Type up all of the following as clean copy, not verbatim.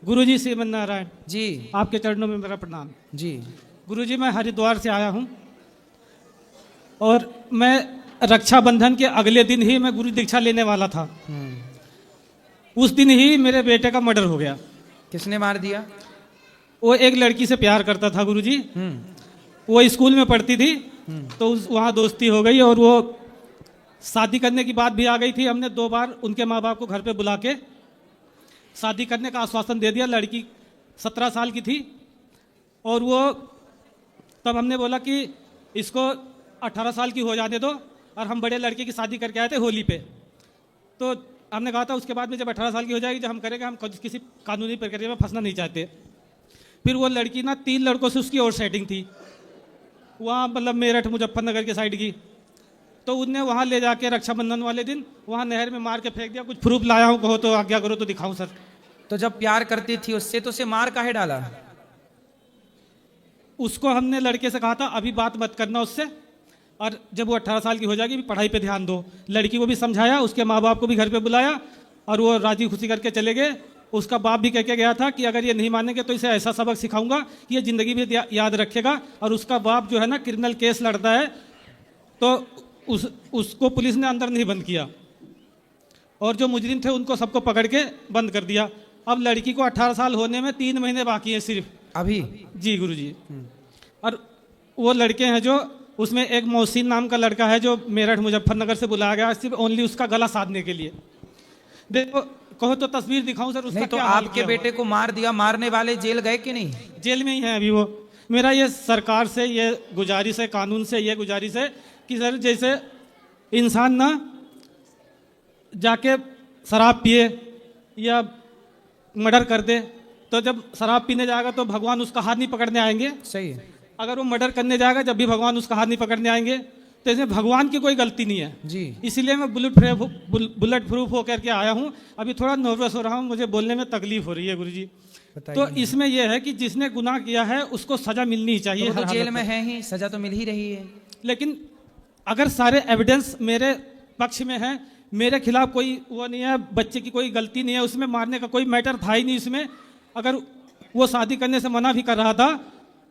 गुरुजी श्रीमन नारायण जी। आपके चरणों में मेरा प्रणाम। जी। गुरुजी मैं हरिद्वार से आया हूँ और मैं रक्षाबंधन के अगले दिन ही मैं गुरु दीक्षा लेने वाला था। उस दिन ही मेरे बेटे का मर्डर हो गया। किसने मार दिया? वो एक लड़की से प्यार करता था गुरुजी। वो स्कूल में पढ़ती थी तो वहाँ दोस्ती हो गई और वो शादी करने की बात भी आ गई थी। हमने 2 बार उनके माँ बाप को घर पे बुला के शादी करने का आश्वासन दे दिया। लड़की 17 साल की थी और वो तब हमने बोला कि इसको 18 साल की हो जाने दो और हम बड़े लड़के की शादी करके आए थे होली पे। तो हमने कहा था उसके बाद में जब 18 साल की हो जाएगी जब हम करेंगे, हम किसी कानूनी प्रक्रिया में फंसना नहीं चाहते। फिर वो लड़की ना 3 लड़कों से उसकी और सेटिंग थी वहाँ, मतलब मेरठ मुजफ्फरनगर के साइड की। तो उनने वहाँ ले जाके रक्षाबंधन वाले दिन वहाँ नहर में मार के फेंक दिया। कुछ प्रूफ लाया हूँ, कहो तो आज्ञा करो तो दिखाऊं सर। तो जब प्यार करती थी उससे तो उसे मार काहे डाला? उसको हमने लड़के से कहा था अभी बात मत करना उससे, और जब वो 18 साल की हो जाएगी पढ़ाई पे ध्यान दो। लड़की को भी समझाया, उसके माँ बाप को भी घर पे बुलाया और वो राजी खुशी करके चले गए। उसका बाप भी कह के गया था कि अगर ये नहीं मानेंगे तो इसे ऐसा सबक सिखाऊंगा कि ये ज़िंदगी भी याद रखेगा। और उसका बाप जो है ना क्रिमिनल केस लड़ता है, तो उसको पुलिस ने अंदर नहीं बंद किया और जो मुजरिम थे उनको सबको पकड़ के बंद कर दिया। अब लड़की को 18 साल होने में 3 महीने बाकी हैं सिर्फ अभी। जी गुरुजी। और वो लड़के हैं जो उसमें एक मोहसिन नाम का लड़का है जो मेरठ मुजफ्फरनगर से बुलाया गया सिर्फ ओनली उसका गला साधने के लिए। देखो कहो तो तस्वीर दिखाऊं सर उसका। नहीं तो क्या हाल आपके किया बेटे को मार दिया, मारने वाले जेल गए कि नहीं? जेल में ही है अभी वो। मेरा ये सरकार से ये गुजारिश है, कानून से ये गुजारिश है कि सर जैसे इंसान ना जाके शराब पिए या मर्डर कर दे, तो जब शराब पीने जाएगा तो भगवान उसका हाथ नहीं पकड़ने आएंगे। सही है। अगर वो मर्डर करने जाएगा जब भी भगवान उसका हाथ नहीं पकड़ने आएंगे, तो इसमें भगवान की कोई गलती नहीं है जी। इसीलिए मैं बुलेट प्रूफ होकर के आया हूँ। अभी थोड़ा नर्वस हो रहा हूँ, मुझे बोलने में तकलीफ हो रही है गुरुजी। तो इसमें यह है कि जिसने गुनाह किया है उसको सजा मिलनी ही चाहिए। तो जेल में है ही, सजा तो मिल ही रही है। लेकिन अगर सारे एविडेंस मेरे पक्ष में है, मेरे खिलाफ कोई वो नहीं है, बच्चे की कोई गलती नहीं है, उसमें मारने का कोई मैटर था ही नहीं इसमें। अगर वो शादी करने से मना भी कर रहा था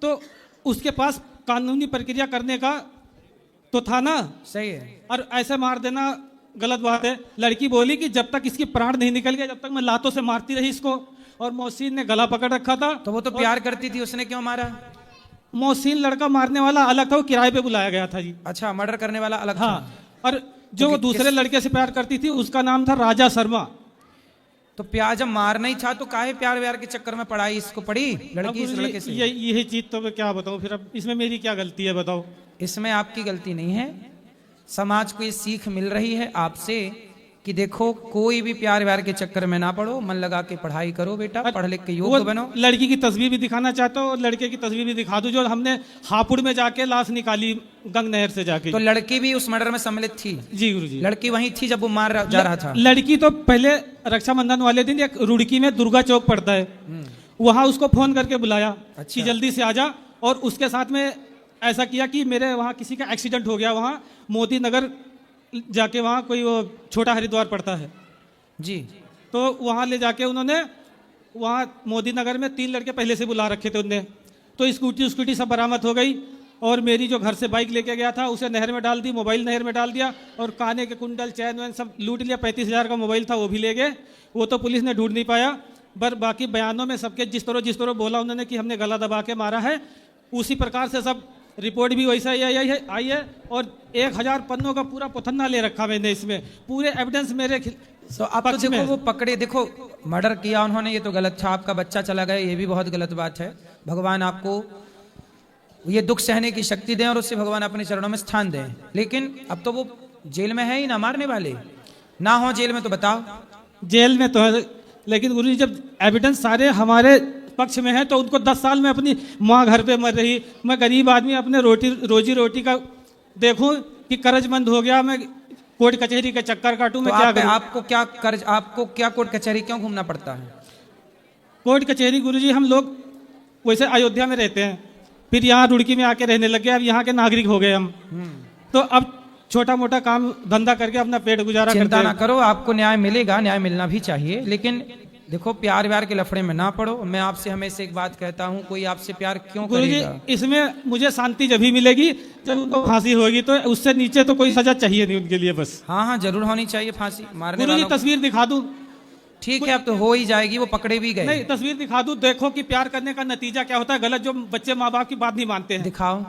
तो उसके पास कानूनी प्रक्रिया करने का तो था ना। सही है। और ऐसे मार देना गलत बात है। लड़की बोली कि जब तक इसकी प्राण नहीं निकल गया जब तक मैं लातों से मारती रही इसको, और मोहसिन ने गला पकड़ रखा था। तो वो तो प्यार करती थी, उसने क्यों मारा? मोहसिन लड़का मारने वाला अलग था, वो किराए पे बुलाया गया था जी। अच्छा, मर्डर करने वाला अलग हाँ। था। और जो वो दूसरे लड़के से प्यार करती थी उसका नाम था राजा शर्मा। तो प्यार जब मारना ही था तो काहे प्यार व्यार के चक्कर में पढ़ाई इसको पड़ी लड़की इस लड़के से? यही चीज तो मैं क्या बताऊं फिर। अब इसमें मेरी क्या गलती है बताओ? इसमें आपकी गलती नहीं है। समाज को ये सीख मिल रही है आपसे कि देखो कोई भी प्यार व्यार के चक्कर में ना पड़ो, मन लगा के पढ़ाई करो बेटा, पढ़ लिख के योग्य बनो। लड़की की तस्वीर भी दिखाना चाहता हूँ और लड़के की तस्वीर भी दिखा दूं जो हमने हापुड़ में जाके लाश निकाली गंग नहर से जाके। तो लड़की भी उस मर्डर में सम्मिलित थी? जी गुरुजी। लड़की वहीं थी जब वो मार जा रहा था? लड़की तो पहले रक्षाबंधन वाले दिन एक रुड़की में दुर्गा चौक पड़ता है, वहां उसको फोन करके बुलाया कि जल्दी से आ जा। और उसके साथ में ऐसा किया कि मेरे वहाँ किसी का एक्सीडेंट हो गया, वहाँ मोदी नगर जाके, वहाँ कोई वो छोटा हरिद्वार पड़ता है जी। तो वहाँ ले जाके उन्होंने वहाँ मोदी नगर में 3 लड़के पहले से बुला रखे थे उनने। तो स्कूटी सब बरामद हो गई और मेरी जो घर से बाइक लेके गया था उसे नहर में डाल दी, मोबाइल नहर में डाल दिया और काने के कुंडल चैन वैन सब लूट लिया। 35,000 का मोबाइल था वो भी ले गए। वो तो पुलिस ने ढूंढ नहीं पाया, पर बाकी बयानों में सबके जिस तरह बोला उन्होंने कि हमने गला दबा के मारा है, उसी प्रकार से सब रिपोर्ट भी वैसा ही आई है। और 1000 पन्नों का पूरा पुथन्ना ले रखा मैंने, इसमें पूरे एविडेंस मेरे तो आप तो देखो वो पकड़े, देखो मर्डर किया उन्होंने, ये तो गलत था। आपका बच्चा चला गया, ये भी बहुत गलत बात है। भगवान आपको ये दुख सहने की शक्ति दें और उससे भगवान अपने चरणों में स्थान दें। लेकिन अब तो वो जेल में है ही ना, मारने वाले ना हो जेल में तो बताओ। जेल में तो है, लेकिन गुरुजी जब एविडेंस सारे हमारे पक्ष में है तो उनको 10 साल में अपनी माँ घर पे मर रही, मैं गरीब आदमी अपने रोजी रोटी का देखूं कि कर्जमंद हो गया, मैं कोर्ट कचहरी का चक्कर काटूं। मैं क्या करूं? आपको क्या कर्ज, आपको क्या कोर्ट कचहरी क्यों घूमना पड़ता है? कोर्ट कचहरी गुरुजी हम लोग वैसे अयोध्या में रहते हैं, फिर यहाँ रुड़की में आके रहने लग गए, अब यहाँ के नागरिक हो गए हम। तो अब छोटा मोटा काम धंधा करके अपना पेट गुजारा करते हैं। चिंता ना करो, आपको न्याय मिलेगा, न्याय मिलना भी चाहिए। लेकिन देखो प्यार व्यार के लफड़े में ना पड़ो। मैं आपसे हमेशा एक बात कहता हूँ, कोई आपसे प्यार क्यों गुरुजी करेगा? इसमें मुझे शांति जब ही मिलेगी जब उनको फांसी होगी, तो उससे नीचे तो कोई सजा चाहिए नहीं उनके लिए बस। हाँ हाँ जरूर होनी चाहिए फांसी मारने गुरुजी वालों को। तस्वीर दिखा दूं? ठीक है अब तो हो ही जाएगी, वो पकड़े भी गए। नहीं तस्वीर दिखा दूं, देखो कि प्यार करने का नतीजा क्या होता है। गलत जो बच्चे माँ बाप की बात नहीं मानते हैं। दिखाओ।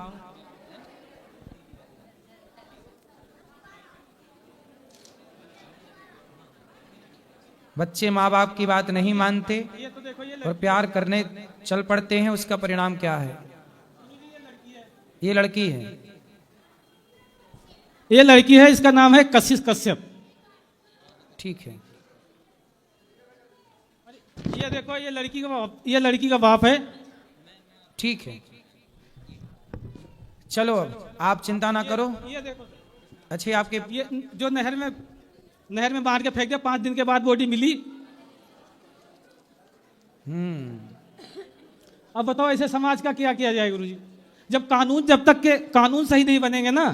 बच्चे माँ बाप की बात नहीं मानते ये तो देखो, ये और प्यार करने चल पड़ते हैं, उसका परिणाम क्या है? ये लड़की है। ये लड़की है, इसका नाम है कशिश कश्यप। ठीक है। ये देखो, ये लड़की का बाप, ये लड़की का बाप है। ठीक है चलो अब आप चिंता ना करो। ये देखो, अच्छे आपके ये जो नहर में मार के फेंक दिया, 5 दिन के बाद बॉडी मिली। अब बताओ ऐसे समाज का क्या किया जाए गुरुजी? जब तक के कानून सही नहीं बनेंगे ना,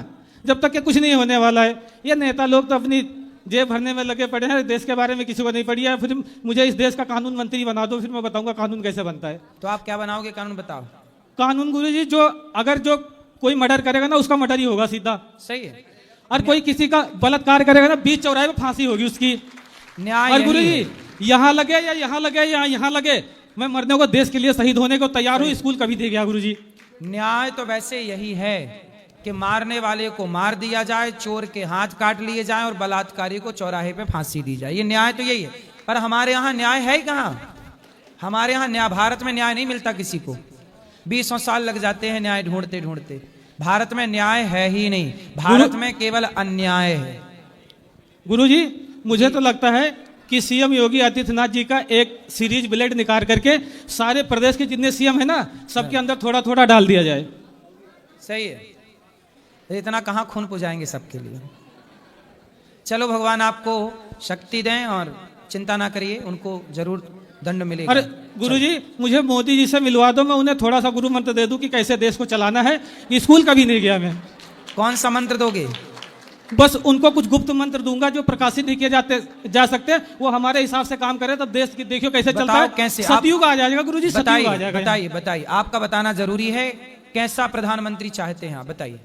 जब तक के कुछ नहीं होने वाला है। ये नेता लोग तो अपनी जेब भरने में लगे पड़े हैं, देश के बारे में किसी को नहीं पड़ी है। फिर मुझे इस देश का कानून मंत्री बना दो, फिर मैं बताऊंगा कानून कैसे बनता है। तो आप क्या बनाओगे कानून? बताओ। कानून गुरुजी, जो कोई मर्डर करेगा ना, उसका मर्डर ही होगा सीधा। सही है। और कोई किसी का बलात्कार करेगा ना, बीच चौराहे में फांसी होगी उसकी। न्याय और यही गुरुजी है। यहाँ लगे या यहाँ लगे या यहाँ लगे, मैं मरने को, देश के लिए शहीद होने को तैयार हूँ। स्कूल कभी दे गया गुरुजी। न्याय तो वैसे यही है कि मारने वाले को मार दिया जाए, चोर के हाथ काट लिए जाए और बलात्कारी को चौराहे पे फांसी दी जाए। ये न्याय तो यही है। पर हमारे यहाँ न्याय है कहाँ? हमारे यहाँ न्याय, भारत में न्याय नहीं मिलता किसी को। 20 साल लग जाते हैं न्याय ढूंढते ढूंढते। भारत में न्याय है ही नहीं, भारत में केवल अन्याय है। गुरुजी मुझे तो लगता है कि सीएम योगी आदित्यनाथ जी का एक सीरीज ब्लेड निकाल करके सारे प्रदेश के जितने सीएम है ना, सबके अंदर थोड़ा थोड़ा डाल दिया जाए। सही है। इतना कहाँ खून पुजाएंगे सबके लिए। चलो भगवान आपको शक्ति दें और चिंता ना करिए, उनको जरूर दंड मिलेगा। अरे गुरुजी मुझे मोदी जी से मिलवा दो, मैं उन्हें थोड़ा सा गुरु मंत्र दे दूं कि कैसे देश को चलाना है। स्कूल कभी नहीं गया मैं। कौन सा मंत्र दोगे? बस उनको कुछ गुप्त मंत्र दूंगा जो प्रकाशित नहीं किए जा सकते। वो हमारे हिसाब से काम करे, तब देश की देखियो कैसे चलता है। कैसे? सतयुग आ जाएगा गुरुजी, सतयुग आ जाएगा। बताइए आपका बताना जरूरी है। कैसा प्रधानमंत्री चाहते हैं आप बताइए।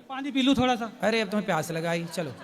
पानी पी लूं थोड़ा सा? अरे अब तुम्हें प्यास लगाई। चलो